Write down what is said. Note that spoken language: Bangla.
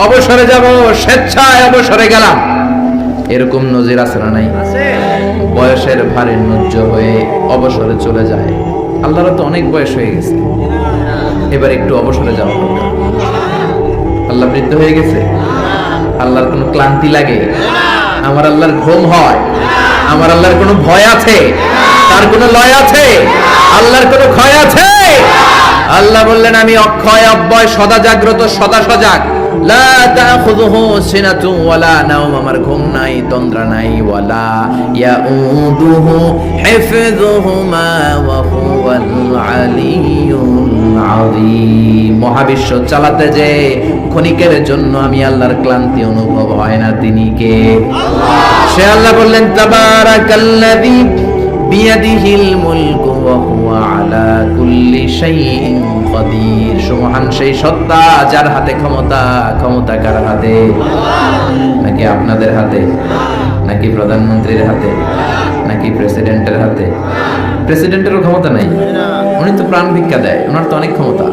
অবসরে যাব, স্বেচ্ছায় অবসরে গেলাম, এরকম নজির আছে না নাই? বয়সের ভারে নুজ্জ হয়ে অবসরে চলে যায়। আল্লাহর তো অনেক বয়স হয়ে গেছে, এবার একটু অবসরে যাওয়া দরকার। আল্লাহ বৃদ্ধ হয়ে গেছে? আল্লাহর কোনো ক্লান্তি লাগে? আমার আল্লাহর ঘুম হয়? আমার আল্লাহর কোনো ভয় আছে? তার কোনো লয় আছে? আল্লাহর কোনো ক্ষয় আছে? আল্লাহ বললেন আমি অক্ষয়, অব্যয়, সদা জাগ্রত, সদা সজাগ। লা তাখুযুহু সিনাতুন ওয়ালা নাওম, আমার ঘুম নাই, তন্দ্রা নাই। ওয়ালা ইয়াউদুহু হিফযুহুমা ওয়া হুয়াল আলিয়্যুল আযীম। মহাবিশ্ব চালাতে যে ক্ষণিকের জন্য আমি আল্লাহর ক্লান্তি অনুভব হয় না, তিনি কে? সে আল্লাহ বললেন তাবারাকাল্লাযী বিয়াদিহিল মুলকু ওয়া হুয়া আলা কুল্লি শাইইন কাদির। সুবহান সেই সত্তা যার হাতে ক্ষমতা। ক্ষমতা কার হাতে? নাকি আপনাদের হাতে? নাকি প্রধানমন্ত্রীর হাতে? নাকি প্রেসিডেন্টের হাতে? প্রেসিডেন্টেরও ক্ষমতা নাই, উনি তো প্রাণ ভিক্ষা দেয়, ওনার তো অনেক ক্ষমতা।